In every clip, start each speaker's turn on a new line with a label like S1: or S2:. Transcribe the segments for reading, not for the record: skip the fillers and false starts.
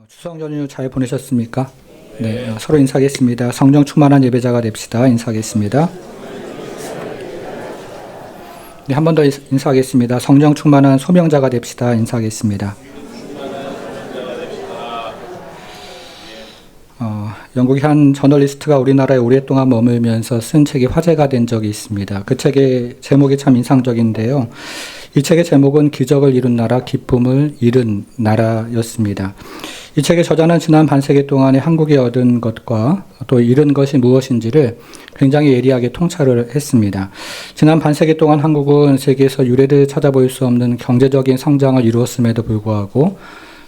S1: 추석 연휴 잘 보내셨습니까? 네, 서로 인사하겠습니다. 성령 충만한 예배자가 됩시다. 인사하겠습니다. 네, 한 번 더 인사하겠습니다. 성령 충만한 소명자가 됩시다. 인사하겠습니다. 영국의 한 저널리스트가 우리나라에 오랫동안 머물면서 쓴 책이 화제가 된 적이 있습니다. 그 책의 제목이 참 인상적인데요. 이 책의 제목은 기적을 이룬 나라, 기쁨을 잃은 나라였습니다. 이 책의 저자는 지난 반세기 동안에 한국이 얻은 것과 또 잃은 것이 무엇인지를 굉장히 예리하게 통찰을 했습니다. 지난 반세기 동안 한국은 세계에서 유례를 찾아볼 수 없는 경제적인 성장을 이루었음에도 불구하고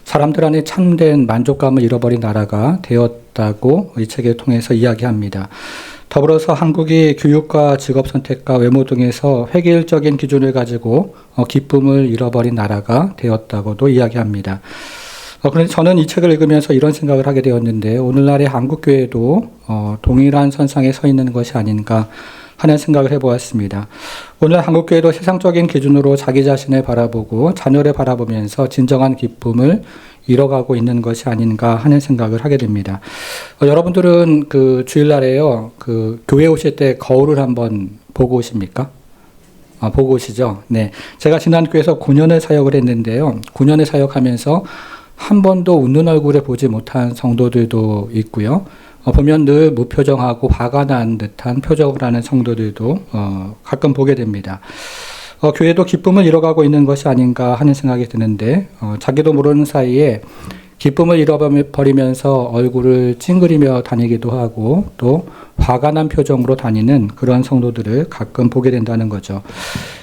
S1: 사람들 안에 참된 만족감을 잃어버린 나라가 되었다고 이 책을 통해서 이야기합니다. 더불어서 한국이 교육과 직업 선택과 외모 등에서 획일적인 기준을 가지고 기쁨을 잃어버린 나라가 되었다고도 이야기합니다. 그런데 저는 이 책을 읽으면서 이런 생각을 하게 되었는데 오늘날의 한국교회도 동일한 선상에 서 있는 것이 아닌가 하는 생각을 해보았습니다. 오늘 한국교회도 세상적인 기준으로 자기 자신을 바라보고 자녀를 바라보면서 진정한 기쁨을 잃어가고 있는 것이 아닌가 하는 생각을 하게 됩니다. 여러분들은 그 주일날에요, 그 교회 오실 때 거울을 한번 보고 오십니까? 보고 오시죠? 네. 제가 지난 교회에서 9년을 사역을 했는데요. 9년을 사역하면서 한 번도 웃는 얼굴을 보지 못한 성도들도 있고요. 보면 늘 무표정하고 화가 난 듯한 표정을 하는 성도들도 가끔 보게 됩니다. 교회도 기쁨을 잃어가고 있는 것이 아닌가 하는 생각이 드는데 자기도 모르는 사이에 기쁨을 잃어버리면서 얼굴을 찡그리며 다니기도 하고 또 화가 난 표정으로 다니는 그런 성도들을 가끔 보게 된다는 거죠.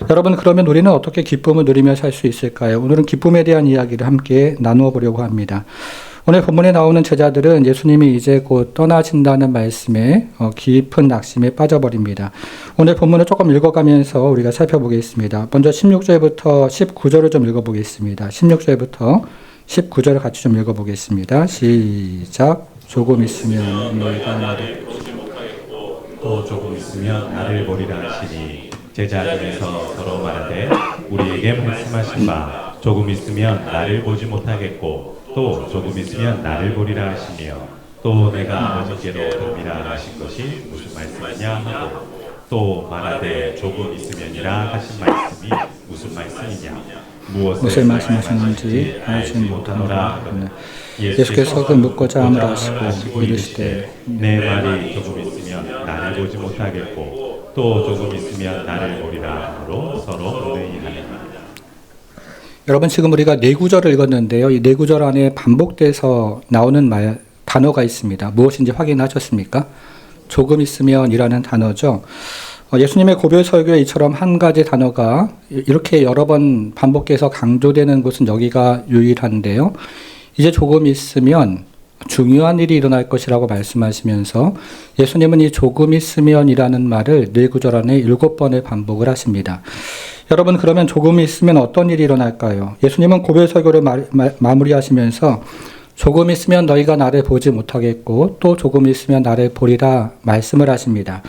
S1: 여러분, 그러면 우리는 어떻게 기쁨을 누리며 살 수 있을까요? 오늘은 기쁨에 대한 이야기를 함께 나누어 보려고 합니다. 오늘 본문에 나오는 제자들은 예수님이 이제 곧 떠나신다는 말씀에 깊은 낙심에 빠져버립니다. 오늘 본문을 조금 읽어가면서 우리가 살펴보겠습니다. 먼저 16절부터 19절을 좀 읽어보겠습니다. 16절부터 19절을 같이 좀 읽어보겠습니다. 시작. 조금 있으면 너희가 나를
S2: 또 조금 있으면 나를 보리라 하시니 제자들에서 서로 말하되 우리에게 말씀하신 바 조금 있으면 나를 보지 못하겠고 또 조금 있으면 나를 보리라 하시며 또 내가 아버지께로 들으리라 하신 것이 무슨 말씀이냐 하고 또 말하되 조금 있으면이라 하신 말씀이 무슨 말씀이냐
S1: 무엇을 말씀하셨는지 알지 못하노라. 예수께서 그 묻고자 함을 하시고 이르시되
S2: 내 말이 조금 있으면 나를 보지 못하겠고 또 조금 있으면 나를 보리라 하므로 서로 의논하니라.
S1: 여러분, 지금 우리가 네 구절을 읽었는데요. 이 네 구절 안에 반복돼서 나오는 단어가 있습니다. 무엇인지 확인하셨습니까? 조금 있으면이라는 단어죠. 예수님의 고별 설교에 이처럼 한 가지 단어가 이렇게 여러 번 반복해서 강조되는 곳은 여기가 유일한데요. 이제 조금 있으면 중요한 일이 일어날 것이라고 말씀하시면서 예수님은 이 조금 있으면이라는 말을 네 구절 안에 7번을 반복을 하십니다. 여러분, 그러면 조금 있으면 어떤 일이 일어날까요? 예수님은 고별 설교를 마무리하시면서 조금 있으면 너희가 나를 보지 못하겠고 또 조금 있으면 나를 보리라 말씀을 하십니다.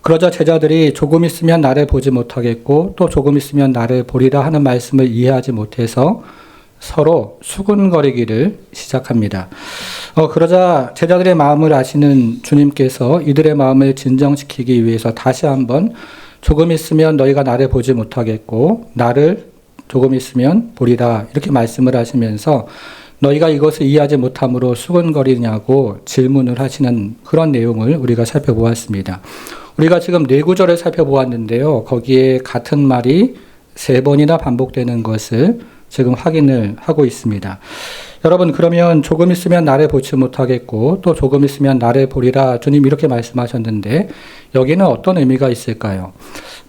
S1: 그러자 제자들이 조금 있으면 나를 보지 못하겠고 또 조금 있으면 나를 보리라 하는 말씀을 이해하지 못해서 서로 수군거리기를 시작합니다. 그러자 제자들의 마음을 아시는 주님께서 이들의 마음을 진정시키기 위해서 다시 한번 조금 있으면 너희가 나를 보지 못하겠고 나를 조금 있으면 보리라 이렇게 말씀을 하시면서 너희가 이것을 이해하지 못함으로 수군거리냐고 질문을 하시는 그런 내용을 우리가 살펴보았습니다. 우리가 지금 네 구절을 살펴보았는데요. 거기에 같은 말이 3번이나 반복되는 것을 지금 확인을 하고 있습니다. 여러분, 그러면 조금 있으면 나를 보지 못하겠고 또 조금 있으면 나를 보리라 주님 이렇게 말씀하셨는데 여기는 어떤 의미가 있을까요?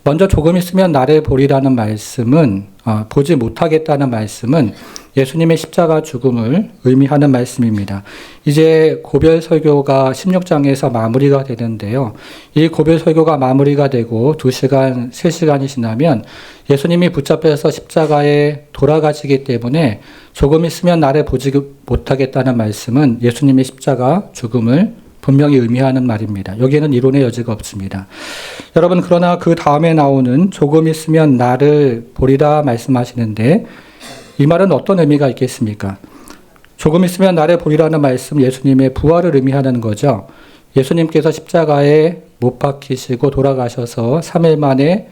S1: 먼저 조금 있으면 나를 보리라는 말씀은 보지 못하겠다는 말씀은 예수님의 십자가 죽음을 의미하는 말씀입니다. 이제 고별 설교가 16장에서 마무리가 되는데요. 이 고별 설교가 마무리가 되고 2시간, 3시간이 지나면 예수님이 붙잡혀서 십자가에 돌아가시기 때문에 조금 있으면 나를 보지 못하겠다는 말씀은 예수님의 십자가 죽음을 분명히 의미하는 말입니다. 여기에는 이론의 여지가 없습니다. 여러분, 그러나 그 다음에 나오는 조금 있으면 나를 보리라 말씀하시는데 이 말은 어떤 의미가 있겠습니까? 조금 있으면 나를 보리라는 말씀, 예수님의 부활을 의미하는 거죠. 예수님께서 십자가에 못 박히시고 돌아가셔서 3일 만에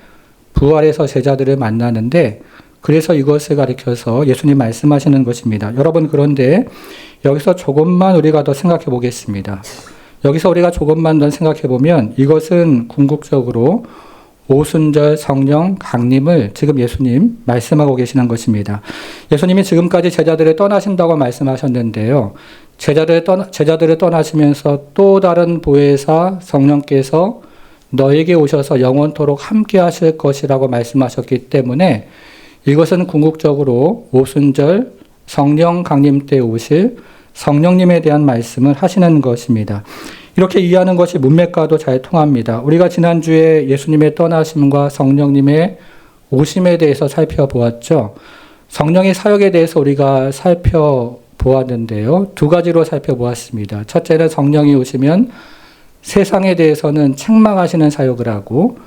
S1: 부활해서 제자들을 만나는데, 그래서 이것을 가리켜서 예수님 말씀하시는 것입니다. 여러분, 그런데 여기서 조금만 우리가 더 생각해 보겠습니다. 여기서 우리가 조금만 더 생각해 보면 이것은 궁극적으로 오순절 성령 강림을 지금 예수님 말씀하고 계시는 것입니다. 예수님이 지금까지 제자들을 떠나신다고 말씀하셨는데요. 제자들을 떠나시면서 또 다른 보혜사 성령께서 너에게 오셔서 영원토록 함께 하실 것이라고 말씀하셨기 때문에 이것은 궁극적으로 오순절 성령 강림 때 오실 성령님에 대한 말씀을 하시는 것입니다. 이렇게 이해하는 것이 문맥과도 잘 통합니다. 우리가 지난주에 예수님의 떠나심과 성령님의 오심에 대해서 살펴보았죠. 성령의 사역에 대해서 우리가 살펴보았는데요. 두 가지로 살펴보았습니다. 첫째는 성령이 오시면 세상에 대해서는 책망하시는 사역을 하고,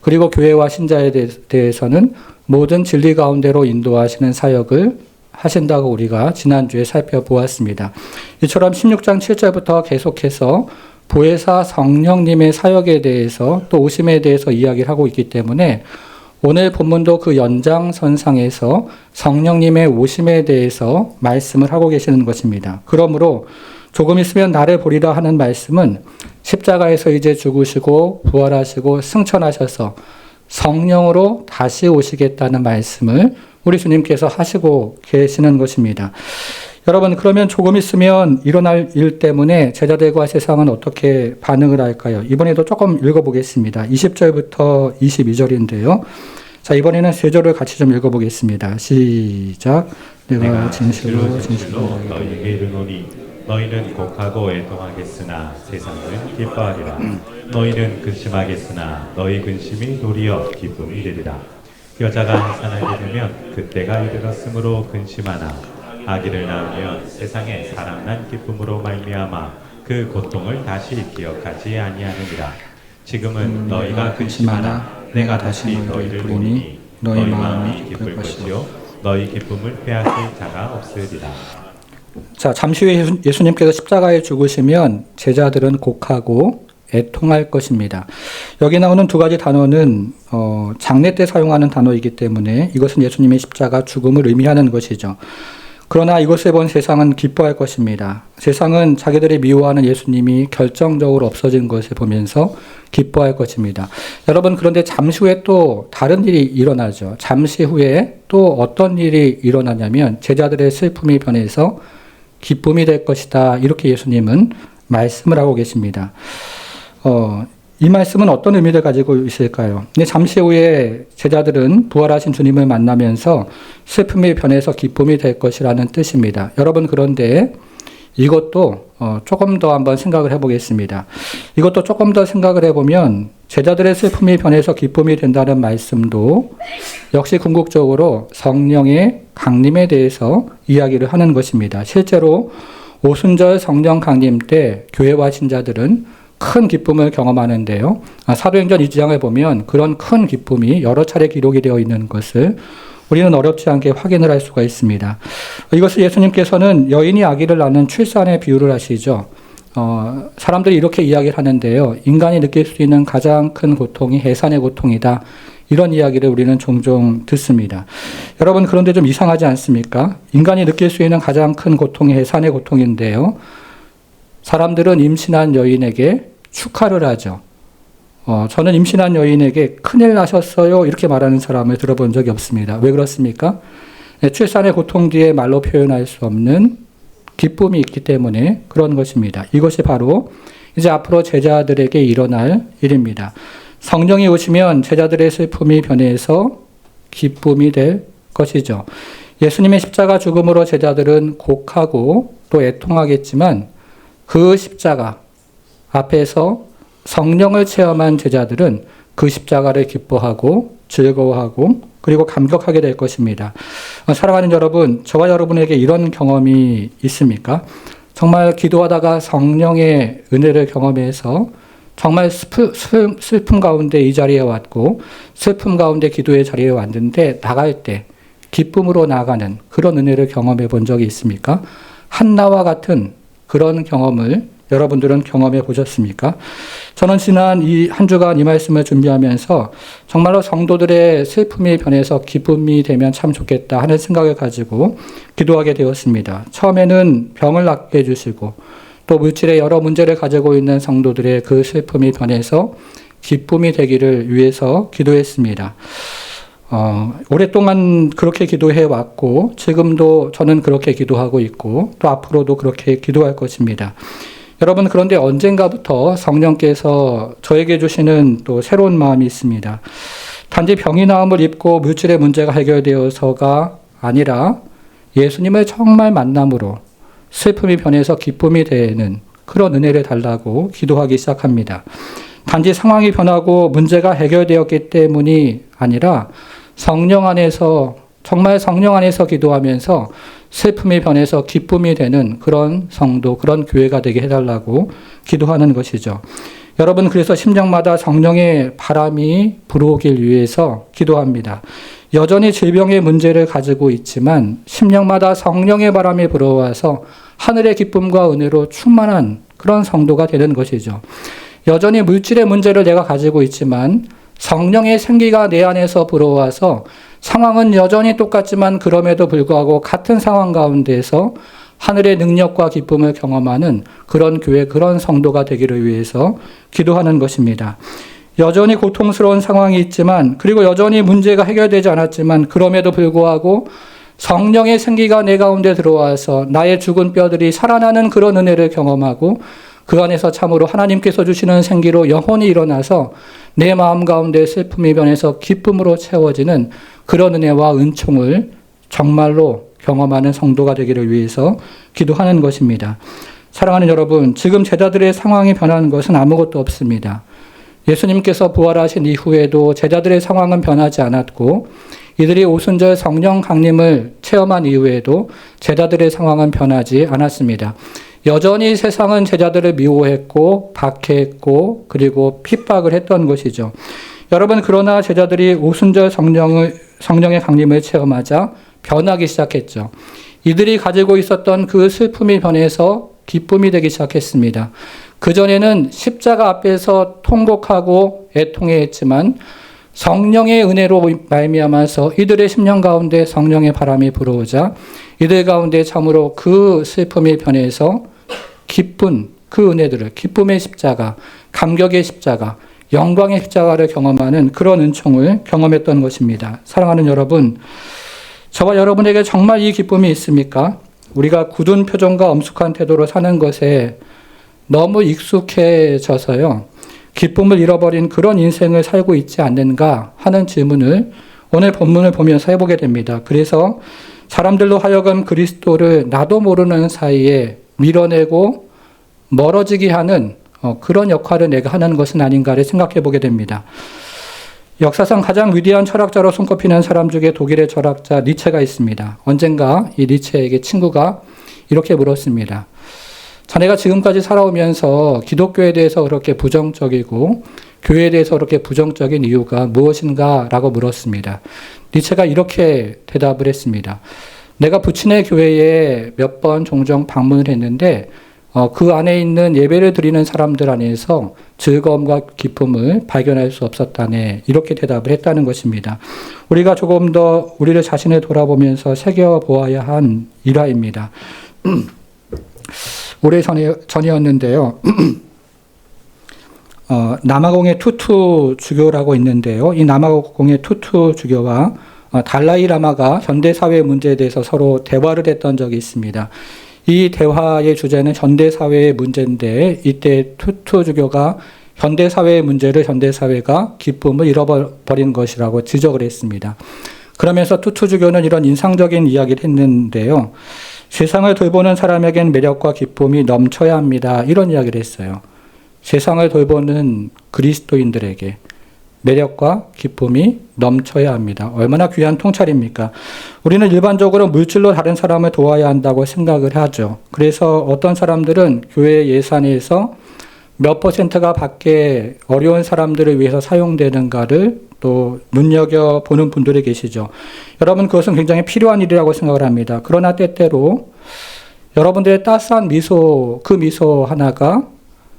S1: 그리고 교회와 신자에 대해서는 모든 진리 가운데로 인도하시는 사역을 하신다고 우리가 지난주에 살펴보았습니다. 이처럼 16장 7절부터 계속해서 보혜사 성령님의 사역에 대해서 또 오심에 대해서 이야기를 하고 있기 때문에 오늘 본문도 그 연장선상에서 성령님의 오심에 대해서 말씀을 하고 계시는 것입니다. 그러므로 조금 있으면 나를 보리라 하는 말씀은 십자가에서 이제 죽으시고 부활하시고 승천하셔서 성령으로 다시 오시겠다는 말씀을 우리 주님께서 하시고 계시는 것입니다. 여러분, 그러면 조금 있으면 일어날 일 때문에 제자들과 세상은 어떻게 반응을 할까요? 이번에도 조금 읽어보겠습니다. 20절부터 22절인데요. 자, 이번에는 세 절을 같이 좀 읽어보겠습니다. 시작. 내가 진실로
S2: 너희에게 이르노니 너희는 곡하고 애통하겠으나 세상은 기뻐하리라. 너희는 근심하겠으나 너희 근심이 도리어 기쁨이 되리라. 여자가 해산하게 되면 그때가 이르렀으므로 근심하나 아기를 낳으면 세상에 사람 난 기쁨으로 말미암아 그 고통을 다시 기억하지 아니하느니라. 지금은 너희가 근심하나 내가 다시 너희를 보니 너희 마음이 기쁠 것이요 너희 기쁨을 빼앗을 자가 없으리라.
S1: 자, 잠시 후에 예수님께서 십자가에 죽으시면 제자들은 곡하고 애통할 것입니다. 여기 나오는 두 가지 단어는 장례 때 사용하는 단어이기 때문에 이것은 예수님의 십자가 죽음을 의미하는 것이죠. 그러나 이것을 본 세상은 기뻐할 것입니다. 세상은 자기들이 미워하는 예수님이 결정적으로 없어진 것을 보면서 기뻐할 것입니다. 여러분, 그런데 잠시 후에 또 다른 일이 일어나죠. 잠시 후에 또 어떤 일이 일어나냐면 제자들의 슬픔이 변해서 기쁨이 될 것이다. 이렇게 예수님은 말씀을 하고 계십니다. 이 말씀은 어떤 의미를 가지고 있을까요? 근데 잠시 후에 제자들은 부활하신 주님을 만나면서 슬픔이 변해서 기쁨이 될 것이라는 뜻입니다. 여러분, 그런데 이것도 조금 더 한번 생각을 해보겠습니다. 이것도 조금 더 생각을 해보면 제자들의 슬픔이 변해서 기쁨이 된다는 말씀도 역시 궁극적으로 성령의 강림에 대해서 이야기를 하는 것입니다. 실제로 오순절 성령 강림 때 교회와 신자들은 큰 기쁨을 경험하는데요. 사도행전 2장을 보면 그런 큰 기쁨이 여러 차례 기록이 되어 있는 것을 우리는 어렵지 않게 확인을 할 수가 있습니다. 이것을 예수님께서는 여인이 아기를 낳는 출산의 비유를 하시죠. 사람들이 이렇게 이야기를 하는데요. 인간이 느낄 수 있는 가장 큰 고통이 해산의 고통이다. 이런 이야기를 우리는 종종 듣습니다. 여러분, 그런데 좀 이상하지 않습니까? 인간이 느낄 수 있는 가장 큰 고통이 해산의 고통인데요. 사람들은 임신한 여인에게 축하를 하죠. 저는 임신한 여인에게 큰일 나셨어요 이렇게 말하는 사람을 들어본 적이 없습니다. 왜 그렇습니까? 출산의 고통 뒤에 말로 표현할 수 없는 기쁨이 있기 때문에 그런 것입니다. 이것이 바로 이제 앞으로 제자들에게 일어날 일입니다. 성령이 오시면 제자들의 슬픔이 변해서 기쁨이 될 것이죠. 예수님의 십자가 죽음으로 제자들은 곡하고 또 애통하겠지만 그 십자가 앞에서 성령을 체험한 제자들은 그 십자가를 기뻐하고 즐거워하고 그리고 감격하게 될 것입니다. 사랑하는 여러분, 저와 여러분에게 이런 경험이 있습니까? 정말 기도하다가 성령의 은혜를 경험해서 정말 슬픔 가운데 이 자리에 왔고 슬픔 가운데 기도의 자리에 왔는데 나갈 때 기쁨으로 나가는 그런 은혜를 경험해 본 적이 있습니까? 한나와 같은 그런 경험을 여러분들은 경험해 보셨습니까? 저는 지난 이 한 주간 이 말씀을 준비하면서 정말로 성도들의 슬픔이 변해서 기쁨이 되면 참 좋겠다 하는 생각을 가지고 기도하게 되었습니다. 처음에는 병을 낫게 해주시고 또 물질의 여러 문제를 가지고 있는 성도들의 그 슬픔이 변해서 기쁨이 되기를 위해서 기도했습니다. 오랫동안 그렇게 기도해 왔고 지금도 저는 그렇게 기도하고 있고 또 앞으로도 그렇게 기도할 것입니다. 여러분, 그런데 언젠가부터 성령께서 저에게 주시는 또 새로운 마음이 있습니다. 단지 병이 나음을 입고 물질의 문제가 해결되어서가 아니라 예수님을 정말 만남으로 슬픔이 변해서 기쁨이 되는 그런 은혜를 달라고 기도하기 시작합니다. 단지 상황이 변하고 문제가 해결되었기 때문이 아니라 성령 안에서, 정말 성령 안에서 기도하면서 슬픔이 변해서 기쁨이 되는 그런 성도, 그런 교회가 되게 해달라고 기도하는 것이죠. 여러분, 그래서 심령마다 성령의 바람이 불어오길 위해서 기도합니다. 여전히 질병의 문제를 가지고 있지만 심령마다 성령의 바람이 불어와서 하늘의 기쁨과 은혜로 충만한 그런 성도가 되는 것이죠. 여전히 물질의 문제를 내가 가지고 있지만 성령의 생기가 내 안에서 불어와서 상황은 여전히 똑같지만 그럼에도 불구하고 같은 상황 가운데서 하늘의 능력과 기쁨을 경험하는 그런 교회, 그런 성도가 되기를 위해서 기도하는 것입니다. 여전히 고통스러운 상황이 있지만, 그리고 여전히 문제가 해결되지 않았지만 그럼에도 불구하고 성령의 생기가 내 가운데 들어와서 나의 죽은 뼈들이 살아나는 그런 은혜를 경험하고 그 안에서 참으로 하나님께서 주시는 생기로 영혼이 일어나서 내 마음 가운데 슬픔이 변해서 기쁨으로 채워지는 그런 은혜와 은총을 정말로 경험하는 성도가 되기를 위해서 기도하는 것입니다. 사랑하는 여러분, 지금 제자들의 상황이 변하는 것은 아무것도 없습니다. 예수님께서 부활하신 이후에도 제자들의 상황은 변하지 않았고 이들이 오순절 성령 강림을 체험한 이후에도 제자들의 상황은 변하지 않았습니다. 여전히 세상은 제자들을 미워했고 박해했고 그리고 핍박을 했던 것이죠. 여러분, 그러나 제자들이 오순절 성령의 강림을 체험하자 변하기 시작했죠. 이들이 가지고 있었던 그 슬픔이 변해서 기쁨이 되기 시작했습니다. 그전에는 십자가 앞에서 통곡하고 애통해했지만 성령의 은혜로 말미암아서 이들의 심령 가운데 성령의 바람이 불어오자 이들 가운데 참으로 그 슬픔이 변해서 기쁜 그 은혜들을, 기쁨의 십자가, 감격의 십자가, 영광의 십자가를 경험하는 그런 은총을 경험했던 것입니다. 사랑하는 여러분, 저와 여러분에게 정말 이 기쁨이 있습니까? 우리가 굳은 표정과 엄숙한 태도로 사는 것에 너무 익숙해져서요, 기쁨을 잃어버린 그런 인생을 살고 있지 않는가 하는 질문을 오늘 본문을 보면서 해보게 됩니다. 그래서 사람들로 하여금 그리스도를 나도 모르는 사이에 밀어내고 멀어지게 하는 그런 역할을 내가 하는 것은 아닌가를 생각해 보게 됩니다. 역사상 가장 위대한 철학자로 손꼽히는 사람 중에 독일의 철학자 니체가 있습니다. 언젠가 이 니체에게 친구가 이렇게 물었습니다. 자네가 지금까지 살아오면서 기독교에 대해서 그렇게 부정적이고 교회에 대해서 그렇게 부정적인 이유가 무엇인가? 라고 물었습니다. 니체가 이렇게 대답을 했습니다. 내가 부친의 교회에 몇 번 종종 방문을 했는데 그 안에 있는 예배를 드리는 사람들 안에서 즐거움과 기쁨을 발견할 수 없었다네. 이렇게 대답을 했다는 것입니다. 우리가 조금 더 우리를 자신을 돌아보면서 새겨보아야 한 일화입니다. 오래 전이었는데요. 남아공의 투투 주교라고 있는데요. 이 남아공의 투투 주교와 달라이 라마가 현대사회 문제에 대해서 서로 대화를 했던 적이 있습니다. 이 대화의 주제는 현대사회의 문제인데 이때 투투 주교가 현대사회의 문제를 현대사회가 기쁨을 잃어버린 것이라고 지적을 했습니다. 그러면서 투투 주교는 이런 인상적인 이야기를 했는데요. 세상을 돌보는 사람에겐 매력과 기쁨이 넘쳐야 합니다. 이런 이야기를 했어요. 세상을 돌보는 그리스도인들에게 매력과 기쁨이 넘쳐야 합니다. 얼마나 귀한 통찰입니까? 우리는 일반적으로 물질로 다른 사람을 도와야 한다고 생각을 하죠. 그래서 어떤 사람들은 교회 예산에서 몇 %가 밖에 어려운 사람들을 위해서 사용되는가를 또 눈여겨보는 분들이 계시죠. 여러분, 그것은 굉장히 필요한 일이라고 생각을 합니다. 그러나 때때로 여러분들의 따스한 미소, 그 미소 하나가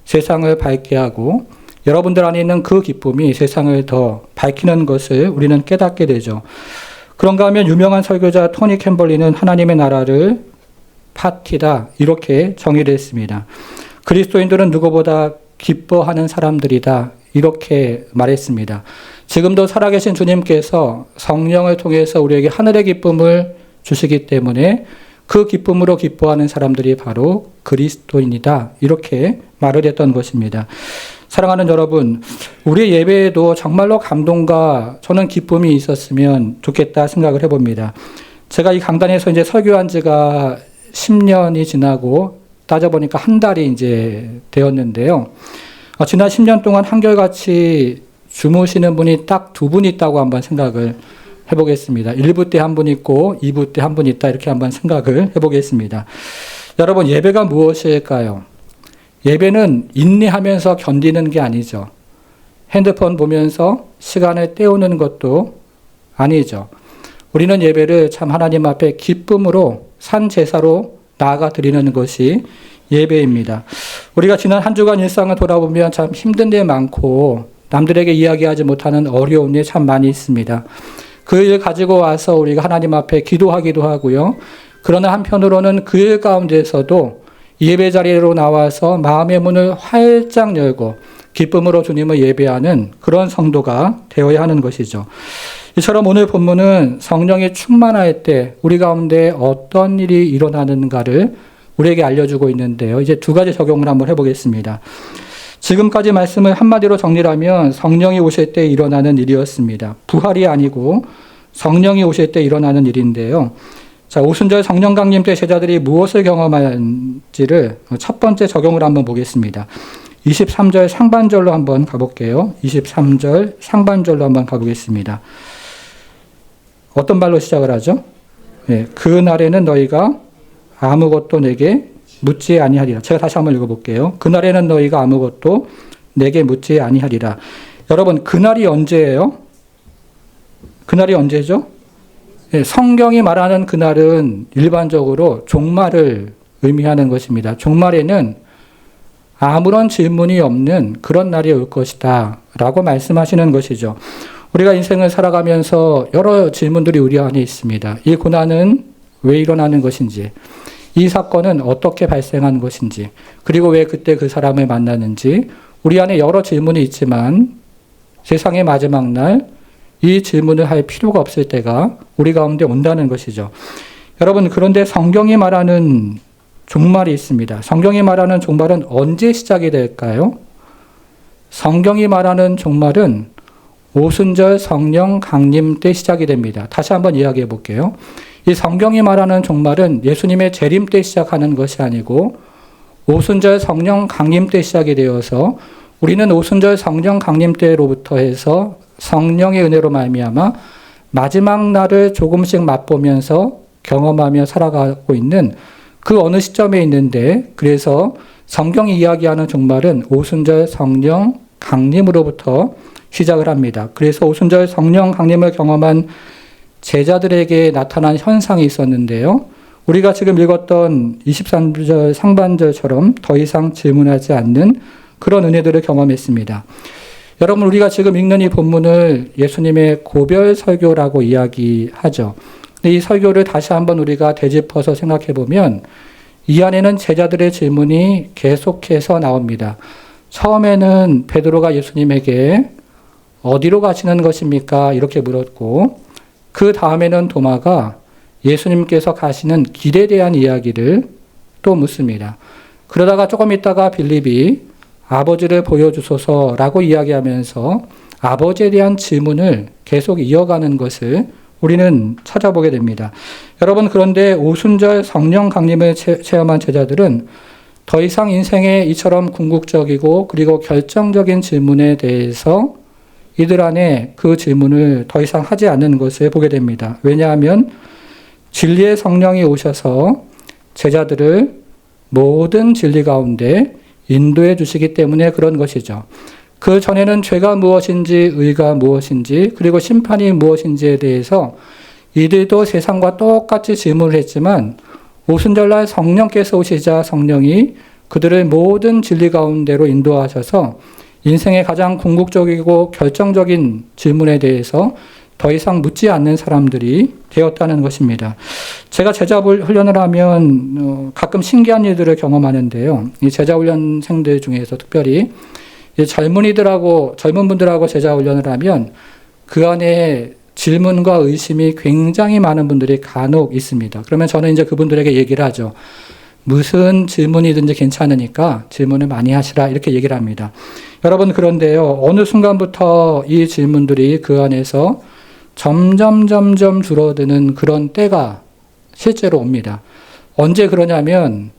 S1: 세상을 밝게 하고 여러분들 안에 있는 그 기쁨이 세상을 더 밝히는 것을 우리는 깨닫게 되죠. 그런가 하면 유명한 설교자 토니 캠벌리는 하나님의 나라를 파티다 이렇게 정의를 했습니다. 그리스도인들은 누구보다 기뻐하는 사람들이다 이렇게 말했습니다. 지금도 살아계신 주님께서 성령을 통해서 우리에게 하늘의 기쁨을 주시기 때문에 그 기쁨으로 기뻐하는 사람들이 바로 그리스도인이다 이렇게 말을 했던 것입니다. 사랑하는 여러분, 우리 예배에도 정말로 감동과 저는 기쁨이 있었으면 좋겠다 생각을 해봅니다. 제가 이 강단에서 이제 설교한 지가 10년이 지나고 따져보니까 한 달이 이제 되었는데요. 지난 10년 동안 한결같이 주무시는 분이 딱 두 분 있다고 한번 생각을 해보겠습니다. 1부 때 한 분 있고 2부 때 한 분 있다 이렇게 한번 생각을 해보겠습니다. 여러분, 예배가 무엇일까요? 예배는 인내하면서 견디는 게 아니죠. 핸드폰 보면서 시간을 때우는 것도 아니죠. 우리는 예배를 참 하나님 앞에 기쁨으로 산 제사로 나아가 드리는 것이 예배입니다. 우리가 지난 한 주간 일상을 돌아보면 참 힘든 데 많고 남들에게 이야기하지 못하는 어려운 일 참 많이 있습니다. 그 일 가지고 와서 우리가 하나님 앞에 기도하기도 하고요. 그러나 한편으로는 그 일 가운데서도 예배 자리로 나와서 마음의 문을 활짝 열고 기쁨으로 주님을 예배하는 그런 성도가 되어야 하는 것이죠. 이처럼 오늘 본문은 성령이 충만할 때 우리 가운데 어떤 일이 일어나는가를 우리에게 알려주고 있는데요. 이제 두 가지 적용을 한번 해보겠습니다. 지금까지 말씀을 한마디로 정리하면 성령이 오실 때 일어나는 일이었습니다. 부활이 아니고 성령이 오실 때 일어나는 일인데요. 자, 오순절 성령 강림 때 제자들이 무엇을 경험한지를 첫 번째 적용을 한번 보겠습니다. 23절 상반절로 한번 가볼게요. 23절 상반절로 한번 가보겠습니다. 어떤 말로 시작을 하죠? 네, 그 날에는 너희가 아무것도 내게 묻지 아니하리라. 제가 다시 한번 읽어볼게요. 그날에는 너희가 아무것도 내게 묻지 아니하리라. 여러분, 그날이 언제예요? 그날이 언제죠? 네, 성경이 말하는 그날은 일반적으로 종말을 의미하는 것입니다. 종말에는 아무런 질문이 없는 그런 날이 올 것이다 라고 말씀하시는 것이죠. 우리가 인생을 살아가면서 여러 질문들이 우리 안에 있습니다. 이 고난은 왜 일어나는 것인지, 이 사건은 어떻게 발생한 것인지, 그리고 왜 그때 그 사람을 만났는지, 우리 안에 여러 질문이 있지만 세상의 마지막 날 이 질문을 할 필요가 없을 때가 우리 가운데 온다는 것이죠. 여러분, 그런데 성경이 말하는 종말이 있습니다. 성경이 말하는 종말은 언제 시작이 될까요? 성경이 말하는 종말은 오순절 성령 강림 때 시작이 됩니다. 다시 한번 이야기해 볼게요. 이 성경이 말하는 종말은 예수님의 재림 때 시작하는 것이 아니고 오순절 성령 강림 때 시작이 되어서 우리는 오순절 성령 강림 때로부터 해서 성령의 은혜로 말미암아 마지막 날을 조금씩 맛보면서 경험하며 살아가고 있는 그 어느 시점에 있는데, 그래서 성경이 이야기하는 종말은 오순절 성령 강림으로부터 시작을 합니다. 그래서 오순절 성령 강림을 경험한 제자들에게 나타난 현상이 있었는데요. 우리가 지금 읽었던 23절 상반절처럼 더 이상 질문하지 않는 그런 은혜들을 경험했습니다. 여러분, 우리가 지금 읽는 이 본문을 예수님의 고별 설교라고 이야기하죠. 근데 이 설교를 다시 한번 우리가 되짚어서 생각해 보면 이 안에는 제자들의 질문이 계속해서 나옵니다. 처음에는 베드로가 예수님에게 어디로 가시는 것입니까? 이렇게 물었고, 그 다음에는 도마가 예수님께서 가시는 길에 대한 이야기를 또 묻습니다. 그러다가 조금 있다가 빌립이 아버지를 보여주소서라고 이야기하면서 아버지에 대한 질문을 계속 이어가는 것을 우리는 찾아보게 됩니다. 여러분, 그런데 오순절 성령 강림을 체험한 제자들은 더 이상 인생에 이처럼 궁극적이고 그리고 결정적인 질문에 대해서 이들 안에 그 질문을 더 이상 하지 않는 것을 보게 됩니다. 왜냐하면 진리의 성령이 오셔서 제자들을 모든 진리 가운데 인도해 주시기 때문에 그런 것이죠. 그 전에는 죄가 무엇인지, 의가 무엇인지, 그리고 심판이 무엇인지에 대해서 이들도 세상과 똑같이 질문을 했지만 오순절날 성령께서 오시자 성령이 그들을 모든 진리 가운데로 인도하셔서 인생의 가장 궁극적이고 결정적인 질문에 대해서 더 이상 묻지 않는 사람들이 되었다는 것입니다. 제가 제자 훈련을 하면 가끔 신기한 일들을 경험하는데요. 이 제자 훈련생들 중에서 특별히 젊은 분들하고 제자 훈련을 하면 그 안에 질문과 의심이 굉장히 많은 분들이 간혹 있습니다. 그러면 저는 이제 그분들에게 얘기를 하죠. 무슨 질문이든지 괜찮으니까 질문을 많이 하시라 이렇게 얘기를 합니다. 여러분 그런데요. 어느 순간부터 이 질문들이 그 안에서 점점 줄어드는 그런 때가 실제로 옵니다. 언제 그러냐면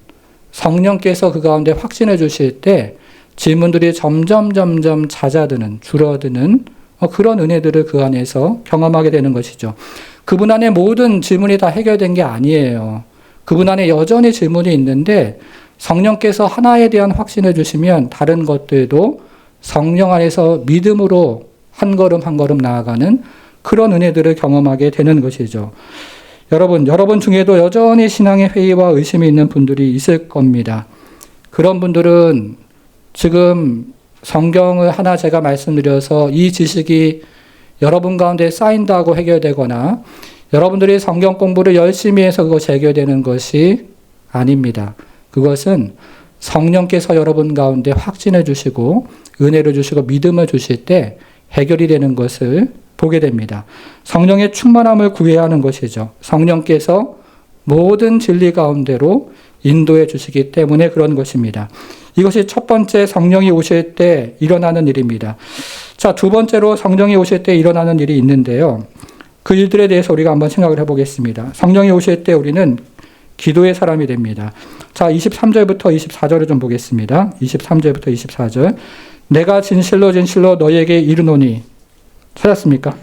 S1: 성령께서 그 가운데 확신해 주실 때 질문들이 점점 잦아드는, 줄어드는 그런 은혜들을 그 안에서 경험하게 되는 것이죠. 그분 안에 모든 질문이 다 해결된 게 아니에요. 그분 안에 여전히 질문이 있는데 성령께서 하나에 대한 확신을 주시면 다른 것들도 성령 안에서 믿음으로 한 걸음 나아가는 그런 은혜들을 경험하게 되는 것이죠. 여러분 중에도 여전히 신앙의 회의와 의심이 있는 분들이 있을 겁니다. 그런 분들은 지금 성경을 하나 제가 말씀드려서 이 지식이 여러분 가운데 쌓인다고 해결되거나 여러분들이 성경 공부를 열심히 해서 그것이 해결되는 것이 아닙니다. 그것은 성령께서 여러분 가운데 확신해 주시고 은혜를 주시고 믿음을 주실 때 해결이 되는 것을 보게 됩니다. 성령의 충만함을 구해야 하는 것이죠. 성령께서 모든 진리 가운데로 인도해 주시기 때문에 그런 것입니다. 이것이 첫 번째 성령이 오실 때 일어나는 일입니다. 자, 두 번째로 성령이 오실 때 일어나는 일이 있는데요. 그 일들에 대해서 우리가 한번 생각을 해보겠습니다. 성령이 오실 때 우리는 기도의 사람이 됩니다. 자, 23절부터 24절을 좀 보겠습니다. 23절부터 24절. 내가 진실로 너희에게 이르노니. 찾았습니까?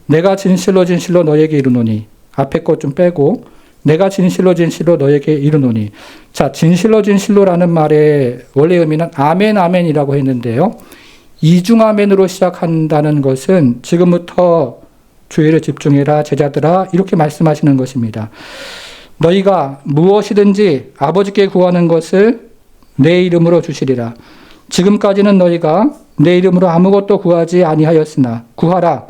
S1: 내가 진실로 너희에게 이르노니. 앞에 것 좀 빼고 내가 진실로 너희에게 이르노니. 자, 진실로라는 말의 원래 의미는 아멘이라고 했는데요. 이중 아멘으로 시작한다는 것은 지금부터 주의를 집중해라 제자들아 이렇게 말씀하시는 것입니다. 너희가 무엇이든지 아버지께 구하는 것을 내 이름으로 주시리라. 지금까지는 너희가 내 이름으로 아무것도 구하지 아니하였으나 구하라.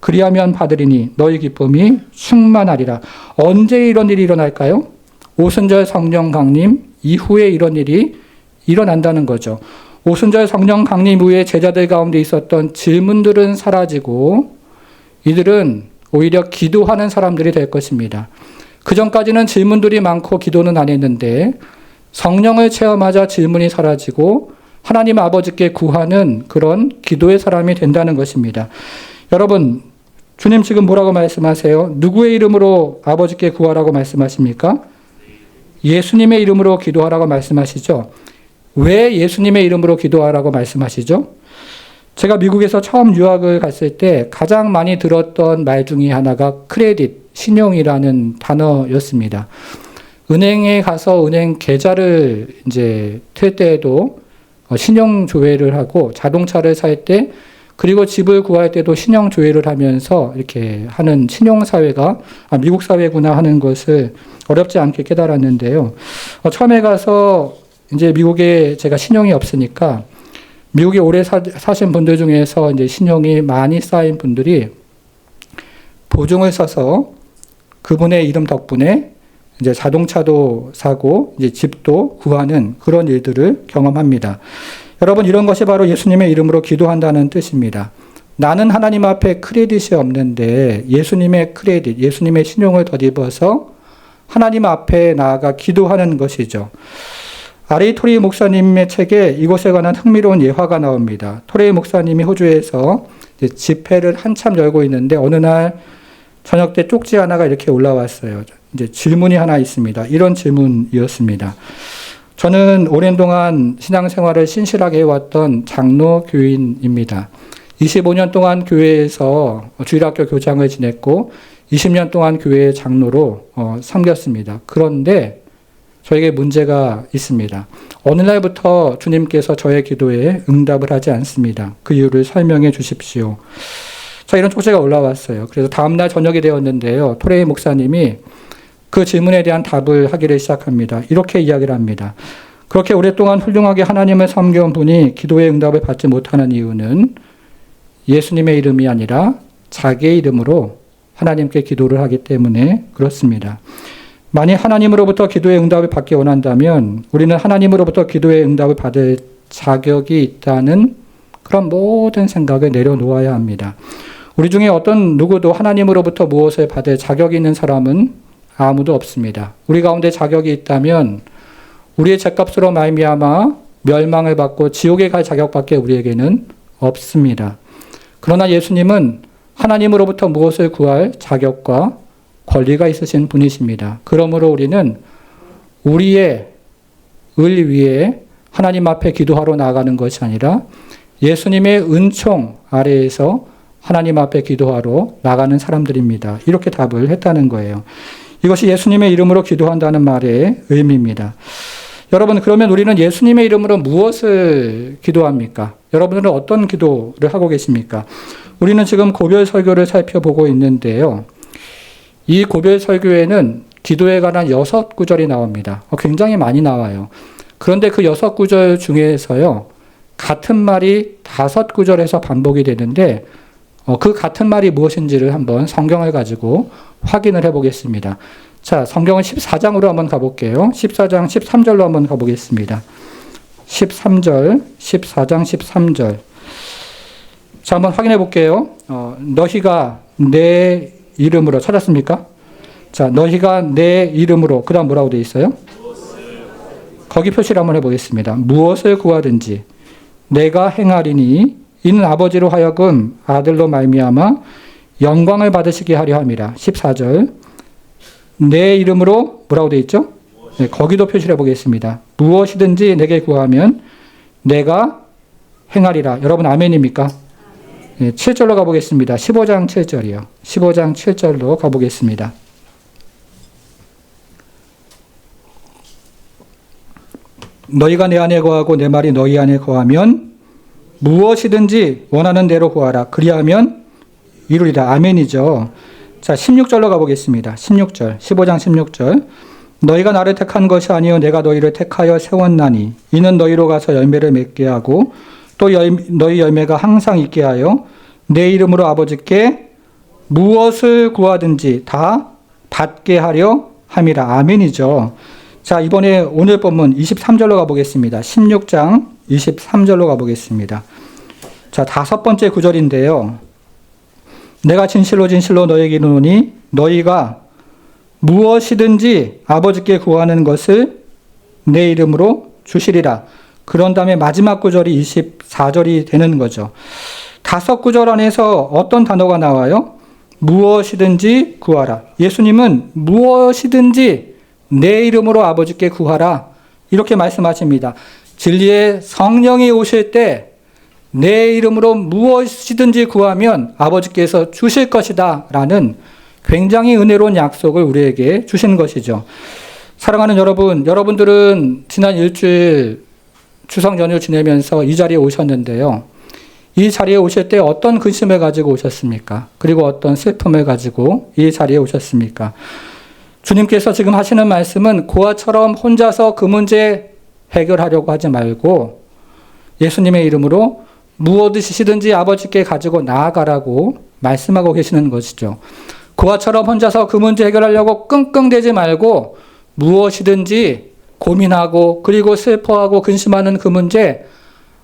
S1: 그리하면 받으리니 너희 기쁨이 충만하리라. 언제 이런 일이 일어날까요? 오순절 성령 강림 이후에 이런 일이 일어난다는 거죠. 오순절 성령 강림 후에 제자들 가운데 있었던 질문들은 사라지고 이들은 오히려 기도하는 사람들이 될 것입니다. 그 전까지는 질문들이 많고 기도는 안 했는데 성령을 체험하자 질문이 사라지고 하나님 아버지께 구하는 그런 기도의 사람이 된다는 것입니다. 여러분, 주님 지금 뭐라고 말씀하세요? 누구의 이름으로 아버지께 구하라고 말씀하십니까? 예수님의 이름으로 기도하라고 말씀하시죠. 왜 예수님의 이름으로 기도하라고 말씀하시죠? 제가 미국에서 처음 유학을 갔을 때 가장 많이 들었던 말 중에 하나가 크레딧, 신용이라는 단어였습니다. 은행에 가서 은행 계좌를 이제 틀 때에도 신용 조회를 하고 자동차를 살 때 그리고 집을 구할 때도 신용 조회를 하면서 이렇게 하는 신용 사회가 미국 사회구나 하는 것을 어렵지 않게 깨달았는데요. 처음에 가서 이제 미국에 제가 신용이 없으니까 미국에 오래 사신 분들 중에서 이제 신용이 많이 쌓인 분들이 보증을 써서 그분의 이름 덕분에 이제 자동차도 사고 이제 집도 구하는 그런 일들을 경험합니다. 여러분, 이런 것이 바로 예수님의 이름으로 기도한다는 뜻입니다. 나는 하나님 앞에 크레딧이 없는데 예수님의 크레딧, 예수님의 신용을 덧입어서 하나님 앞에 나아가 기도하는 것이죠. 아레이 토레이 목사님의 책에 이것에 관한 흥미로운 예화가 나옵니다. 토레이 목사님이 호주에서 집회를 한참 열고 있는데 어느 날 저녁 때 쪽지 하나가 이렇게 올라왔어요. 이제 질문이 하나 있습니다. 이런 질문이었습니다. 저는 오랜 동안 신앙생활을 신실하게 해왔던 장로 교인입니다. 25년 동안 교회에서 주일학교 교장을 지냈고 20년 동안 교회의 장로로 섬겼습니다. 그런데 저에게 문제가 있습니다. 어느 날부터 주님께서 저의 기도에 응답을 하지 않습니다. 그 이유를 설명해 주십시오. 자, 이런 쪽지가 올라왔어요. 그래서 다음날 저녁이 되었는데요. 토레이 목사님이 그 질문에 대한 답을 하기를 시작합니다. 이렇게 이야기를 합니다. 그렇게 오랫동안 훌륭하게 하나님을 섬겨온 분이 기도의 응답을 받지 못하는 이유는 예수님의 이름이 아니라 자기의 이름으로 하나님께 기도를 하기 때문에 그렇습니다. 만약 하나님으로부터 기도의 응답을 받기 원한다면 우리는 하나님으로부터 기도의 응답을 받을 자격이 있다는 그런 모든 생각을 내려놓아야 합니다. 우리 중에 어떤 누구도 하나님으로부터 무엇을 받을 자격이 있는 사람은 아무도 없습니다. 우리 가운데 자격이 있다면 우리의 죄값으로 말미암아 멸망을 받고 지옥에 갈 자격밖에 우리에게는 없습니다. 그러나 예수님은 하나님으로부터 무엇을 구할 자격과 권리가 있으신 분이십니다. 그러므로 우리는 우리의 을 위해 하나님 앞에 기도하러 나아가는 것이 아니라 예수님의 은총 아래에서 하나님 앞에 기도하러 나가는 사람들입니다. 이렇게 답을 했다는 거예요. 이것이 예수님의 이름으로 기도한다는 말의 의미입니다. 여러분, 그러면 우리는 예수님의 이름으로 무엇을 기도합니까? 여러분들은 어떤 기도를 하고 계십니까? 우리는 지금 고별 설교를 살펴보고 있는데요. 이 고별 설교에는 기도에 관한 6구절이 나옵니다. 굉장히 많이 나와요. 그런데 그 6구절 중에서요, 같은 말이 5구절에서 반복이 되는데, 그 같은 말이 무엇인지를 한번 성경을 가지고 확인을 해 보겠습니다. 자, 성경은 14장으로 한번 가볼게요. 14장 13절로 한번 가보겠습니다. 14장 13절. 자, 한번 확인해 볼게요. 너희가 내 이름으로 찾았습니까? 자, 너희가 내 이름으로, 그 다음 뭐라고 되어 있어요? 거기 표시를 한번 해보겠습니다. 무엇을 구하든지 내가 행하리니 이는 아버지로 하여금 아들로 말미암아 영광을 받으시게 하려 함이라. 14절. 내 이름으로 뭐라고 되어 있죠? 네, 거기도 표시를 해보겠습니다. 무엇이든지 내게 구하면 내가 행하리라. 여러분 아멘입니까? 네, 7절로 가보겠습니다. 15장 7절이요. 15장 7절로 가보겠습니다. 너희가 내 안에 거하고 내 말이 너희 안에 거하면 무엇이든지 원하는 대로 구하라. 그리하면 이루리라. 아멘이죠. 자, 16절로 가보겠습니다. 16절, 15장 16절. 너희가 나를 택한 것이 아니요 내가 너희를 택하여 세웠나니 이는 너희로 가서 열매를 맺게 하고 또 너희 열매가 항상 있게 하여 내 이름으로 아버지께 무엇을 구하든지 다 받게 하려 함이라. 아멘이죠. 자, 이번에 오늘 본문 23절로 가보겠습니다. 16장 23절로 가보겠습니다. 자, 5번째 구절인데요. 내가 진실로 진실로 너에게 이르노니 너희가 무엇이든지 아버지께 구하는 것을 내 이름으로 주시리라. 그런 다음에 마지막 구절이 24절이 되는 거죠. 5구절 안에서 어떤 단어가 나와요? 무엇이든지 구하라. 예수님은 무엇이든지 내 이름으로 아버지께 구하라. 이렇게 말씀하십니다. 진리의 성령이 오실 때 내 이름으로 무엇이든지 구하면 아버지께서 주실 것이다 라는 굉장히 은혜로운 약속을 우리에게 주신 것이죠. 사랑하는 여러분, 여러분들은 지난 일주일 추석 연휴 지내면서 이 자리에 오셨는데요. 이 자리에 오실 때 어떤 근심을 가지고 오셨습니까? 그리고 어떤 슬픔을 가지고 이 자리에 오셨습니까? 주님께서 지금 하시는 말씀은 고아처럼 혼자서 그 문제 해결하려고 하지 말고 예수님의 이름으로 무엇이든지 아버지께 가지고 나아가라고 말씀하고 계시는 것이죠. 고아처럼 혼자서 그 문제 해결하려고 끙끙대지 말고 무엇이든지 고민하고 그리고 슬퍼하고 근심하는 그 문제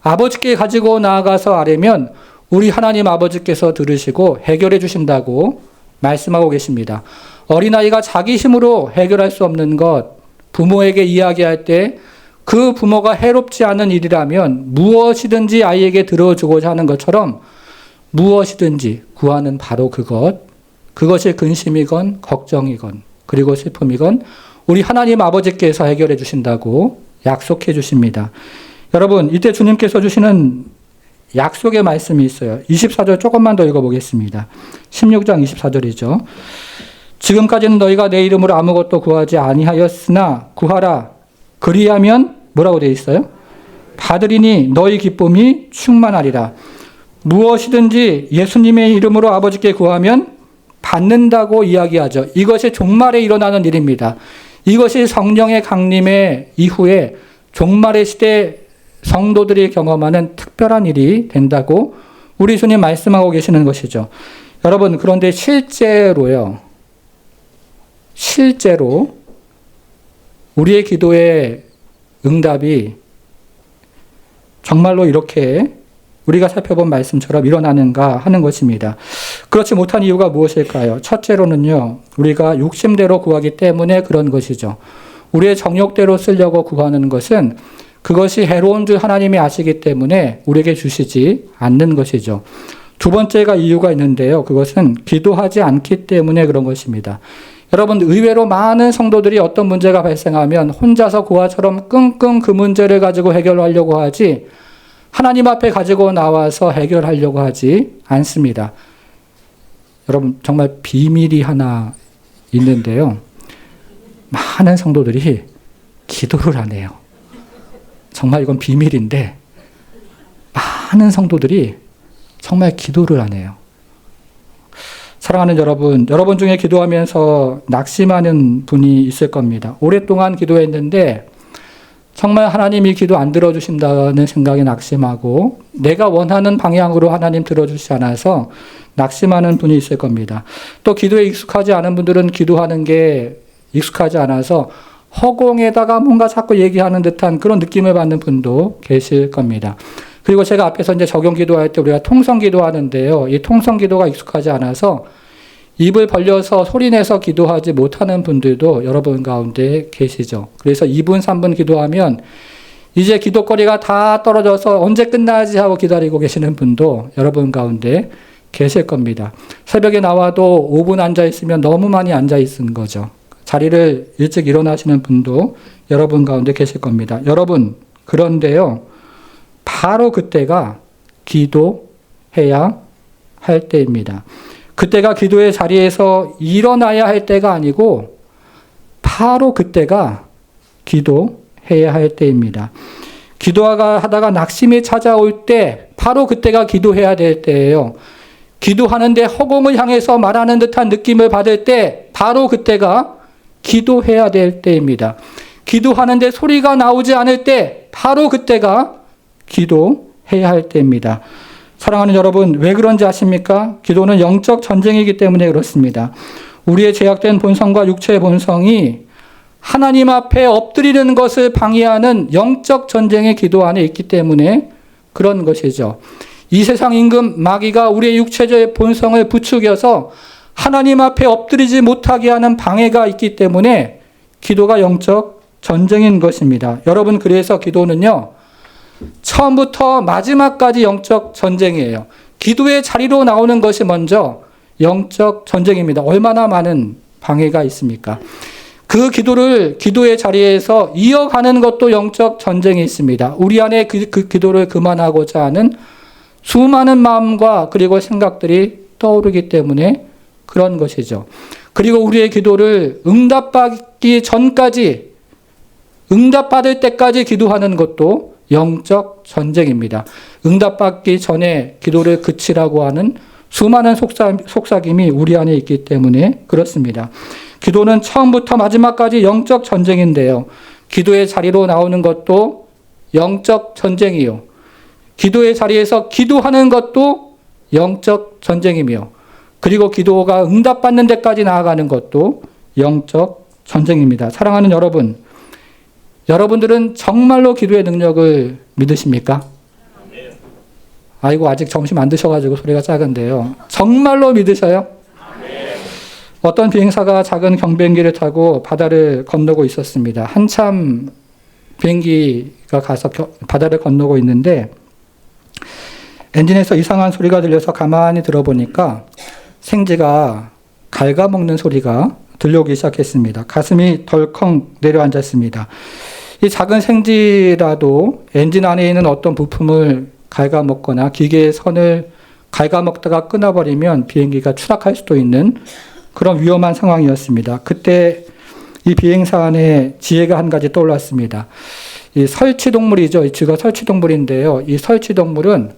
S1: 아버지께 가지고 나아가서 아뢰면 우리 하나님 아버지께서 들으시고 해결해 주신다고 말씀하고 계십니다. 어린아이가 자기 힘으로 해결할 수 없는 것, 부모에게 이야기할 때 그 부모가 해롭지 않은 일이라면 무엇이든지 아이에게 들어주고자 하는 것처럼 무엇이든지 구하는 바로 그것이 근심이건 걱정이건 그리고 슬픔이건 우리 하나님 아버지께서 해결해 주신다고 약속해 주십니다. 여러분, 이때 주님께서 주시는 약속의 말씀이 있어요. 24절 조금만 더 읽어보겠습니다. 16장 24절이죠. 지금까지는 너희가 내 이름으로 아무것도 구하지 아니하였으나 구하라. 그리하면 뭐라고 되어 있어요? 받으리니 너희 기쁨이 충만하리라. 무엇이든지 예수님의 이름으로 아버지께 구하면 받는다고 이야기하죠. 이것이 종말에 일어나는 일입니다. 이것이 성령의 강림의 이후에 종말의 시대 성도들이 경험하는 특별한 일이 된다고 우리 주님 말씀하고 계시는 것이죠. 여러분, 그런데 실제로 우리의 기도의 응답이 정말로 이렇게 우리가 살펴본 말씀처럼 일어나는가 하는 것입니다. 그렇지 못한 이유가 무엇일까요? 첫째로는요, 우리가 욕심대로 구하기 때문에 그런 것이죠. 우리의 정욕대로 쓰려고 구하는 것은 그것이 해로운 줄 하나님이 아시기 때문에 우리에게 주시지 않는 것이죠. 두 번째가 이유가 있는데요. 그것은 기도하지 않기 때문에 그런 것입니다. 여러분, 의외로 많은 성도들이 어떤 문제가 발생하면 혼자서 고아처럼 끙끙 그 문제를 가지고 해결하려고 하지 하나님 앞에 가지고 나와서 해결하려고 하지 않습니다. 여러분, 정말 비밀이 하나 있는데요. 많은 성도들이 기도를 안 해요. 정말 이건 비밀인데 많은 성도들이 정말 기도를 안 해요. 사랑하는 여러분, 여러분 중에 기도하면서 낙심하는 분이 있을 겁니다. 오랫동안 기도했는데 정말 하나님이 기도 안 들어주신다는 생각에 낙심하고 내가 원하는 방향으로 하나님 들어주지 않아서 낙심하는 분이 있을 겁니다. 또 기도에 익숙하지 않은 분들은 기도하는 게 익숙하지 않아서 허공에다가 뭔가 자꾸 얘기하는 듯한 그런 느낌을 받는 분도 계실 겁니다. 그리고 제가 앞에서 이제 적용 기도할 때 우리가 통성 기도하는데요. 이 통성 기도가 익숙하지 않아서 입을 벌려서 소리내서 기도하지 못하는 분들도 여러분 가운데 계시죠. 그래서 2분, 3분 기도하면 이제 기도거리가 다 떨어져서 언제 끝나지 하고 기다리고 계시는 분도 여러분 가운데 계실 겁니다. 새벽에 나와도 5분 앉아있으면 너무 많이 앉아있은 거죠. 자리를 일찍 일어나시는 분도 여러분 가운데 계실 겁니다. 여러분, 그런데요, 바로 그때가 기도해야 할 때입니다. 그때가 기도의 자리에서 일어나야 할 때가 아니고 바로 그때가 기도해야 할 때입니다. 기도하다가 낙심이 찾아올 때 바로 그때가 기도해야 될 때예요. 기도하는데 허공을 향해서 말하는 듯한 느낌을 받을 때 바로 그때가 기도해야 될 때입니다. 기도하는데 소리가 나오지 않을 때 바로 그때가 기도해야 할 때입니다. 사랑하는 여러분, 왜 그런지 아십니까? 기도는 영적 전쟁이기 때문에 그렇습니다. 우리의 죄악된 본성과 육체의 본성이 하나님 앞에 엎드리는 것을 방해하는 영적 전쟁의 기도 안에 있기 때문에 그런 것이죠. 이 세상 임금 마귀가 우리의 육체적 본성을 부추겨서 하나님 앞에 엎드리지 못하게 하는 방해가 있기 때문에 기도가 영적 전쟁인 것입니다. 여러분, 그래서 기도는요, 처음부터 마지막까지 영적 전쟁이에요. 기도의 자리로 나오는 것이 먼저 영적 전쟁입니다. 얼마나 많은 방해가 있습니까? 그 기도의 자리에서 이어가는 것도 영적 전쟁이 있습니다. 우리 안에 그 기도를 그만하고자 하는 수많은 마음과 그리고 생각들이 떠오르기 때문에 그런 것이죠. 그리고 우리의 기도를 응답받기 전까지, 응답받을 때까지 기도하는 것도 영적 전쟁입니다. 응답받기 전에 기도를 그치라고 하는 수많은 속삭임이 우리 안에 있기 때문에 그렇습니다. 기도는 처음부터 마지막까지 영적 전쟁인데요. 기도의 자리로 나오는 것도 영적 전쟁이요. 기도의 자리에서 기도하는 것도 영적 전쟁이며, 그리고 기도가 응답받는 데까지 나아가는 것도 영적 전쟁입니다. 사랑하는 여러분, 여러분들은 정말로 기도의 능력을 믿으십니까? 아이고, 아직 점심 안 드셔가지고 소리가 작은데요. 정말로 믿으셔요? 어떤 비행사가 작은 경비행기를 타고 바다를 건너고 있었습니다. 한참 비행기가 가서 바다를 건너고 있는데 엔진에서 이상한 소리가 들려서 가만히 들어보니까 생쥐가 갉아먹는 소리가 들려오기 시작했습니다. 가슴이 덜컹 내려앉았습니다. 이 작은 생쥐라도 엔진 안에 있는 어떤 부품을 갉아먹거나 기계의 선을 갉아먹다가 끊어버리면 비행기가 추락할 수도 있는 그런 위험한 상황이었습니다. 그때 이 비행사 안에 지혜가 한 가지 떠올랐습니다. 이 설치동물이죠. 이 쥐가 설치동물인데요. 이 설치동물은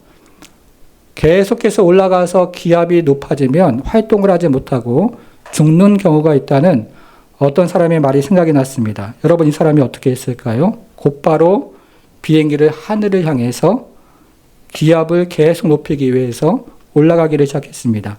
S1: 계속해서 올라가서 기압이 높아지면 활동을 하지 못하고 죽는 경우가 있다는 어떤 사람의 말이 생각이 났습니다. 여러분, 이 사람이 어떻게 했을까요? 곧바로 비행기를 하늘을 향해서 기압을 계속 높이기 위해서 올라가기를 시작했습니다.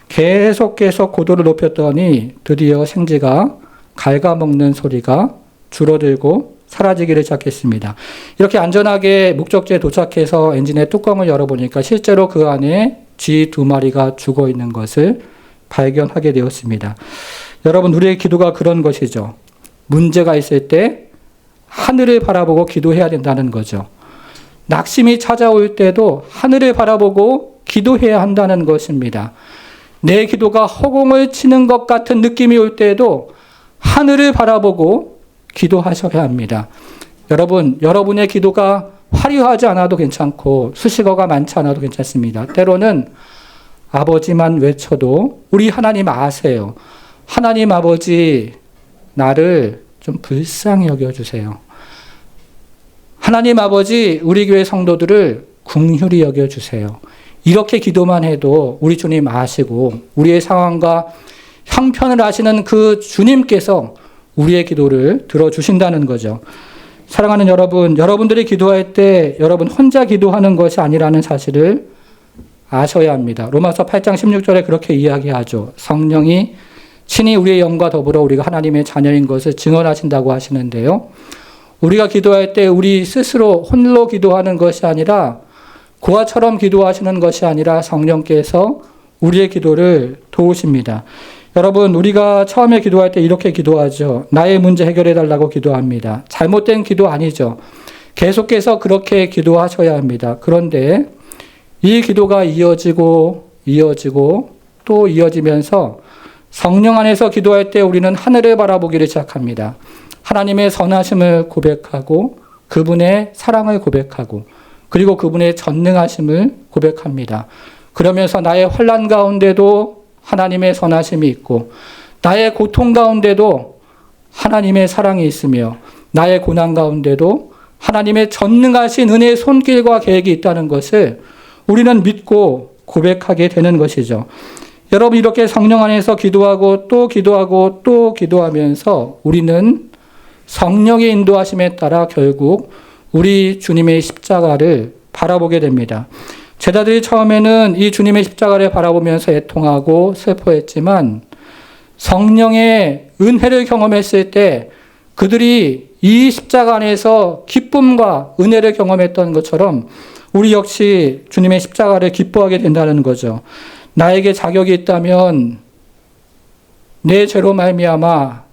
S1: 계속 고도를 높였더니 드디어 생지가 갉아먹는 소리가 줄어들고 사라지기를 시작했습니다. 이렇게 안전하게 목적지에 도착해서 엔진의 뚜껑을 열어보니까 실제로 그 안에 쥐 2마리가 죽어 있는 것을 발견하게 되었습니다. 여러분, 우리의 기도가 그런 것이죠. 문제가 있을 때 하늘을 바라보고 기도해야 된다는 거죠. 낙심이 찾아올 때도 하늘을 바라보고 기도해야 한다는 것입니다. 내 기도가 허공을 치는 것 같은 느낌이 올 때에도 하늘을 바라보고 기도하셔야 합니다. 여러분, 여러분의 기도가 화려하지 않아도 괜찮고 수식어가 많지 않아도 괜찮습니다. 때로는 아버지만 외쳐도 우리 하나님 아세요. 하나님 아버지, 나를 좀 불쌍히 여겨주세요. 하나님 아버지, 우리 교회 성도들을 긍휼히 여겨주세요. 이렇게 기도만 해도 우리 주님 아시고 우리의 상황과 형편을 아시는 그 주님께서 우리의 기도를 들어주신다는 거죠. 사랑하는 여러분, 여러분들이 기도할 때 여러분 혼자 기도하는 것이 아니라는 사실을 아셔야 합니다. 로마서 8장 16절에 그렇게 이야기하죠. 성령이 친히 우리의 영과 더불어 우리가 하나님의 자녀인 것을 증언하신다고 하시는데요. 우리가 기도할 때 우리 스스로 홀로 기도하는 것이 아니라 고아처럼 기도하시는 것이 아니라 성령께서 우리의 기도를 도우십니다. 여러분, 우리가 처음에 기도할 때 이렇게 기도하죠. 나의 문제 해결해 달라고 기도합니다. 잘못된 기도 아니죠. 계속해서 그렇게 기도하셔야 합니다. 그런데 이 기도가 이어지고 또 이어지면서 성령 안에서 기도할 때 우리는 하늘을 바라보기를 시작합니다. 하나님의 선하심을 고백하고 그분의 사랑을 고백하고 그리고 그분의 전능하심을 고백합니다. 그러면서 나의 환난 가운데도 하나님의 선하심이 있고 나의 고통 가운데도 하나님의 사랑이 있으며 나의 고난 가운데도 하나님의 전능하신 은혜의 손길과 계획이 있다는 것을 우리는 믿고 고백하게 되는 것이죠. 여러분, 이렇게 성령 안에서 기도하고 또 기도하면서 우리는 성령의 인도하심에 따라 결국 우리 주님의 십자가를 바라보게 됩니다. 제자들이 처음에는 이 주님의 십자가를 바라보면서 애통하고 슬퍼했지만 성령의 은혜를 경험했을 때 그들이 이 십자가 안에서 기쁨과 은혜를 경험했던 것처럼 우리 역시 주님의 십자가를 기뻐하게 된다는 거죠. 나에게 자격이 있다면 내 죄로 말미암아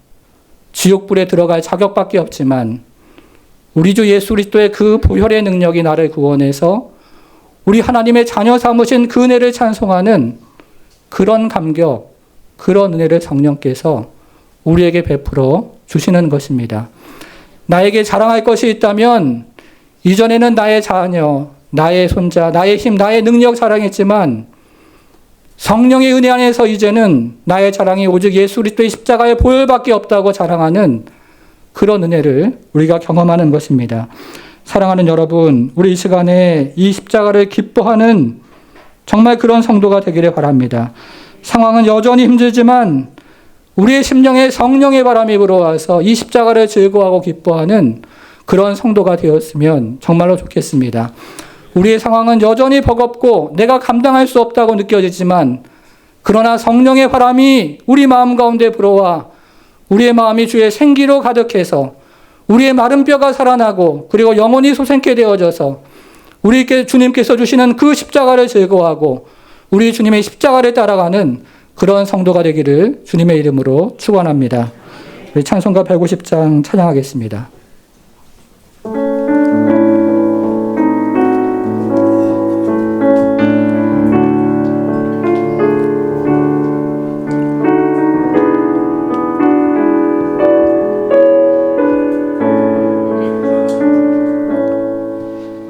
S1: 지옥불에 들어갈 자격밖에 없지만 우리 주 예수 그리스도의 그 보혈의 능력이 나를 구원해서 우리 하나님의 자녀 삼으신 그 은혜를 찬송하는 그런 감격, 그런 은혜를 성령께서 우리에게 베풀어 주시는 것입니다. 나에게 자랑할 것이 있다면 이전에는 나의 자녀, 나의 손자, 나의 힘, 나의 능력 자랑했지만 성령의 은혜 안에서 이제는 나의 자랑이 오직 예수 그리스도의 십자가의 보혈밖에 없다고 자랑하는 그런 은혜를 우리가 경험하는 것입니다. 사랑하는 여러분, 우리 이 시간에 이 십자가를 기뻐하는 정말 그런 성도가 되기를 바랍니다. 상황은 여전히 힘들지만 우리의 심령에 성령의 바람이 불어와서 이 십자가를 즐거워하고 기뻐하는 그런 성도가 되었으면 정말로 좋겠습니다. 우리의 상황은 여전히 버겁고 내가 감당할 수 없다고 느껴지지만 그러나 성령의 바람이 우리 마음 가운데 불어와 우리의 마음이 주의 생기로 가득해서 우리의 마른 뼈가 살아나고 그리고 영혼이 솟게 되어져서 우리께 주님께서 주시는 그 십자가를 즐거워하고 우리 주님의 십자가를 따라가는 그런 성도가 되기를 주님의 이름으로 축원합니다. 우리 찬송가 150장 찬양하겠습니다.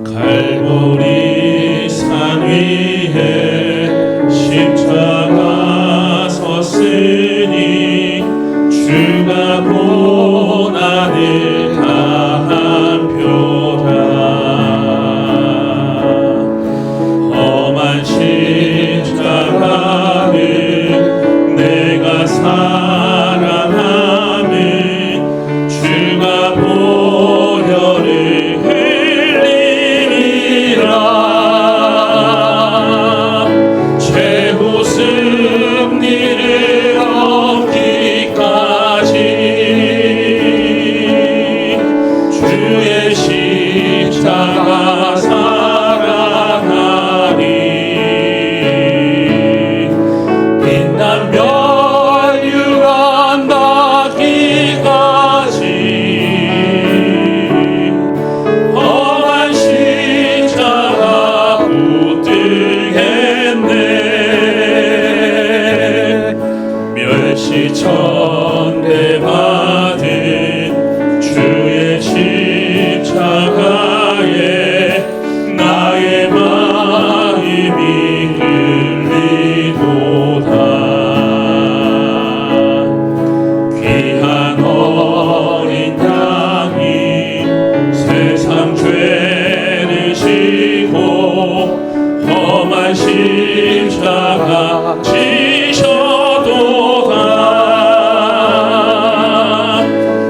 S3: 갈보리 산 위에 십자가 섰으니 주가 고난을 당한 표다. 험한 십자가 지셔도다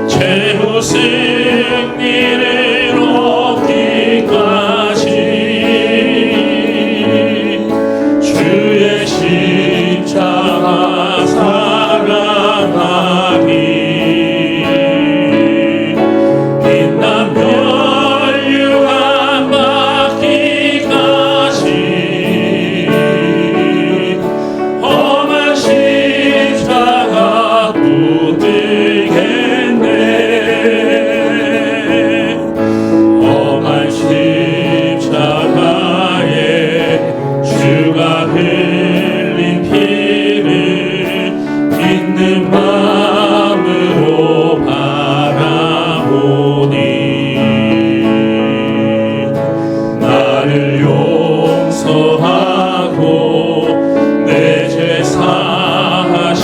S3: 최후 승리를 얻기까지 주의 십자가 사랑하리 빛난 멸류관 받기까지 험한 십자가 붙들겠네 험한 십자가에 주가 흘린 피를 믿는 마음으로 바라보니 나를 용서하고 내 죄 사하시려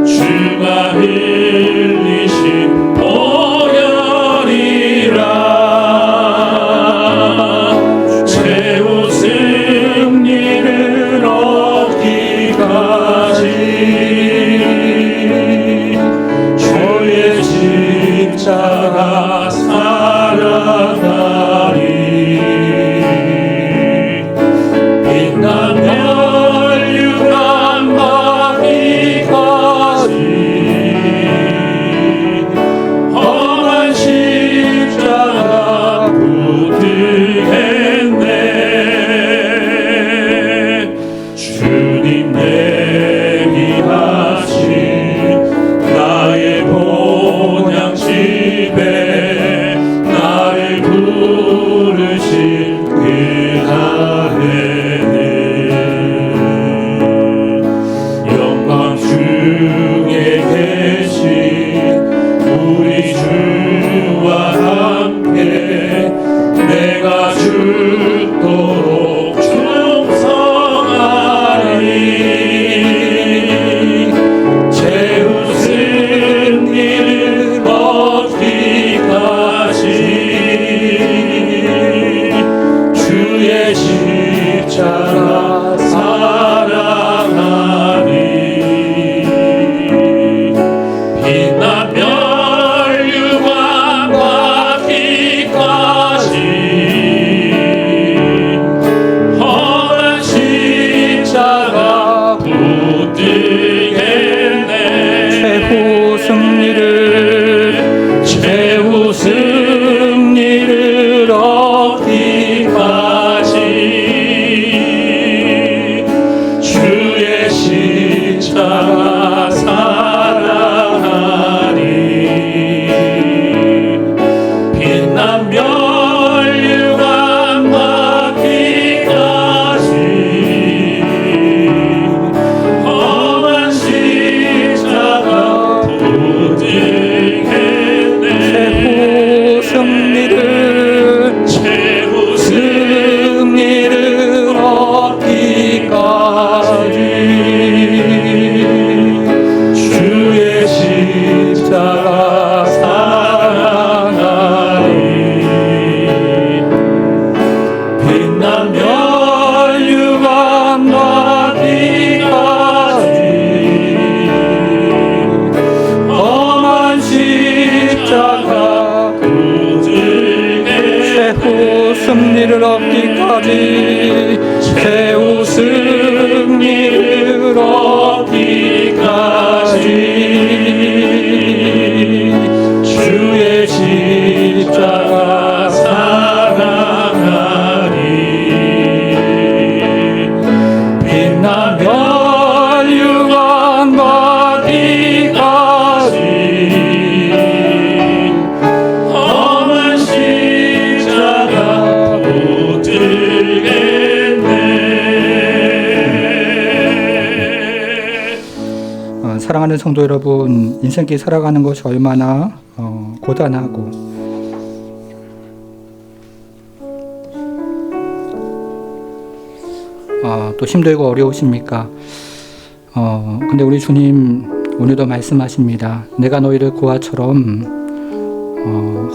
S3: 주가 흘리신 보혈이라 최후 승리를 얻기까지 주의 십자가 사랑하리 빛난 멸류관 받기까지 험한 십자가 붙들겠네 주님 내기하신 나의 본향 집에 나를 부르신 그날에는 영광 중에 계신 우리 주와 함께 내가 죽도록 충성하리 최후 승리를 얻기까지 주의 십자가 사랑하리 빛난 멸류관 받기까지 험한 십자가 붙들겠네 최후 승리를 얻기까지 주의 십자가 사랑하리 빛난 멸류관 받기까지 험한 십자가 붙들겠네 최후 승리를 얻기까지 주의 십자가 사랑하리 빛난 멸류관 받기까지 험한 십자가
S1: 최후 승리를 얻기까지
S3: 최후 승리를 얻기까지 주의 십자가 사랑하리 빛난 멸류관 받기까지 험한 십자가 붙들겠네
S1: 사랑하는 성도 여러분, 인생길 살아가는 것이 얼마나 고단하고 또 힘들고 어려우십니까? 근데 우리 주님 오늘도 말씀하십니다. 내가 너희를 고아처럼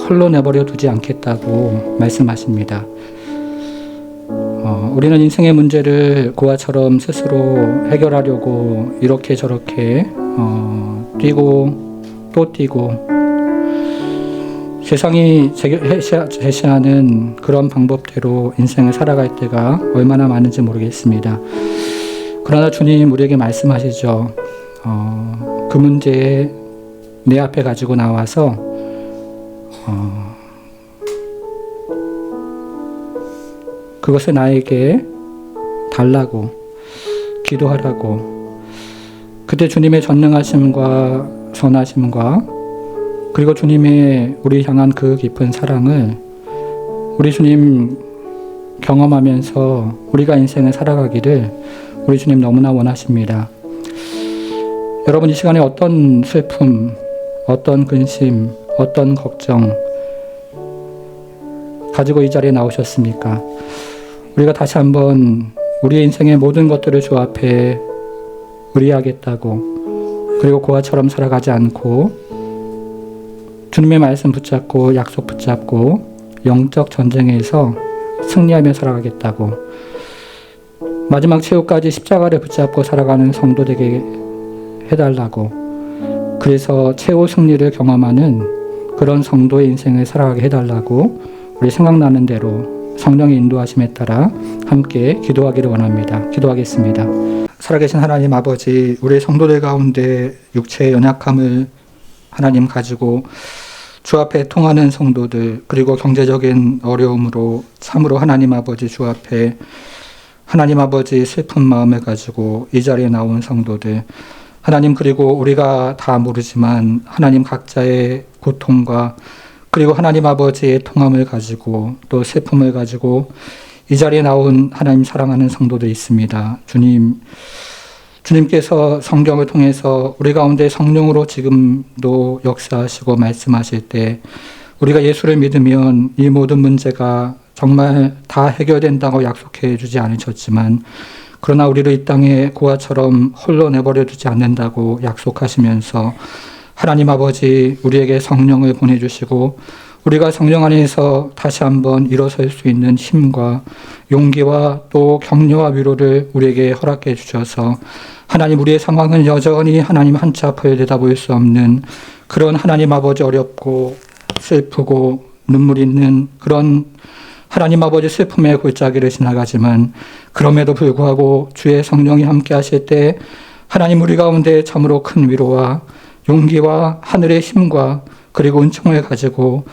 S1: 홀로 내버려 두지 않겠다고 말씀하십니다. 우리는 인생의 문제를 고아처럼 스스로 해결하려고 이렇게 저렇게 뛰고 또 뛰고 세상이 제시하는 그런 방법대로 인생을 살아갈 때가 얼마나 많은지 모르겠습니다. 그러나 주님 우리에게 말씀하시죠. 그 문제에 내 앞에 가지고 나와서 그것을 나에게 달라고 기도하라고. 그때 주님의 전능하심과 선하심과 그리고 주님의 우리 향한 그 깊은 사랑을 우리 주님 경험하면서 우리가 인생을 살아가기를 우리 주님 너무나 원하십니다. 여러분 이 시간에 어떤 슬픔, 어떤 근심, 어떤 걱정 가지고 이 자리에 나오셨습니까? 우리가 다시 한번 우리의 인생의 모든 것들을 주 앞에 의뢰하겠다고 그리고 고아처럼 살아가지 않고 주님의 말씀 붙잡고 약속 붙잡고 영적 전쟁에서 승리하며 살아가겠다고 마지막 최후까지 십자가를 붙잡고 살아가는 성도 되게 해달라고 그래서 최후 승리를 경험하는 그런 성도의 인생을 살아가게 해달라고 우리 생각나는 대로 성령의 인도하심에 따라 함께 기도하기를 원합니다. 기도하겠습니다. 살아계신 하나님 아버지, 우리 성도들 가운데 육체의 연약함을 하나님 가지고 주 앞에 통하는 성도들, 그리고 경제적인 어려움으로 참으로 하나님 아버지 주 앞에 하나님 아버지 슬픈 마음을 가지고 이 자리에 나온 성도들, 하나님 그리고 우리가 다 모르지만 하나님 각자의 고통과 그리고 하나님 아버지의 통함을 가지고 또 슬픔을 가지고 이 자리에 나온 하나님 사랑하는 성도들이 있습니다. 주님께서 성경을 통해서 우리 가운데 성령으로 지금도 역사하시고 말씀하실 때 우리가 예수를 믿으면 이 모든 문제가 정말 다 해결된다고 약속해 주지 않으셨지만 그러나 우리를 이 땅에 고아처럼 홀로 내버려 두지 않는다고 약속하시면서 하나님 아버지 우리에게 성령을 보내주시고 우리가 성령 안에서 다시 한번 일어설 수 있는 힘과 용기와 또 격려와 위로를 우리에게 허락해 주셔서 하나님 우리의 상황은 여전히 하나님 한치 앞을 내다볼 수 없는 그런 하나님 아버지 어렵고 슬프고 눈물 있는 그런 하나님 아버지 슬픔의 골짜기를 지나가지만 그럼에도 불구하고 주의 성령이 함께 하실 때 하나님 우리 가운데 참으로 큰 위로와 용기와 하늘의 힘과 그리고 은총을 가지고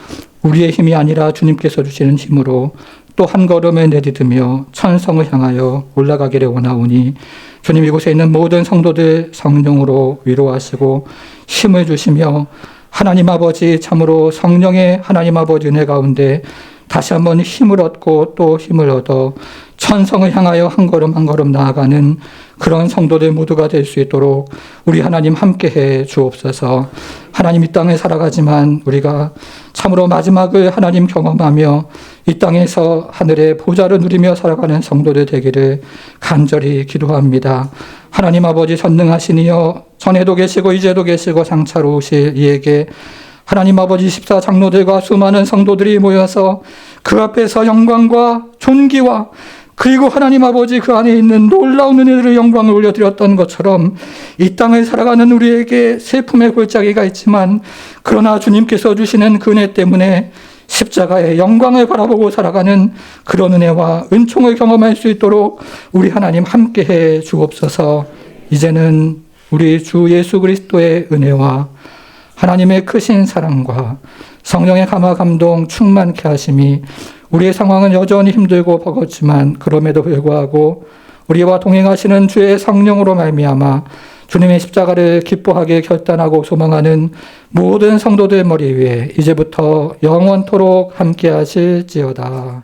S1: 우리의 힘이 아니라 주님께서 주시는 힘으로 또 한 걸음을 내디디며 천성을 향하여 올라가기를 원하오니 주님 이곳에 있는 모든 성도들 성령으로 위로하시고 힘을 주시며 하나님 아버지 참으로 성령의 하나님 아버지 은혜 가운데 다시 한번 힘을 얻고 또 힘을 얻어 천성을 향하여 한 걸음 한 걸음 나아가는 그런 성도들 모두가 될 수 있도록 우리 하나님 함께해 주옵소서. 하나님 이 땅에 살아가지만 우리가 참으로 마지막을 하나님 경험하며 이 땅에서 하늘의 보좌를 누리며 살아가는 성도들 되기를 간절히 기도합니다. 하나님 아버지 전능하시니여 전에도 계시고 이제도 계시고 상차로 오실 이에게 하나님 아버지 14장로들과 수많은 성도들이 모여서 그 앞에서 영광과 존귀와 그리고 하나님 아버지 그 안에 있는 놀라운 은혜들의 영광을 올려드렸던 것처럼 이 땅을 살아가는 우리에게 슬픔의 골짜기가 있지만 그러나 주님께서 주시는 그 은혜 때문에 십자가의 영광을 바라보고 살아가는 그런 은혜와 은총을 경험할 수 있도록 우리 하나님 함께해 주옵소서. 이제는 우리 주 예수 그리스도의 은혜와 하나님의 크신 사랑과 성령의 감화 감동 충만케 하심이 우리의 상황은 여전히 힘들고 버겁지만 그럼에도 불구하고 우리와 동행하시는 주의 성령으로 말미암아 주님의 십자가를 기뻐하게 결단하고 소망하는 모든 성도들 머리 위에 이제부터 영원토록 함께 하실지어다.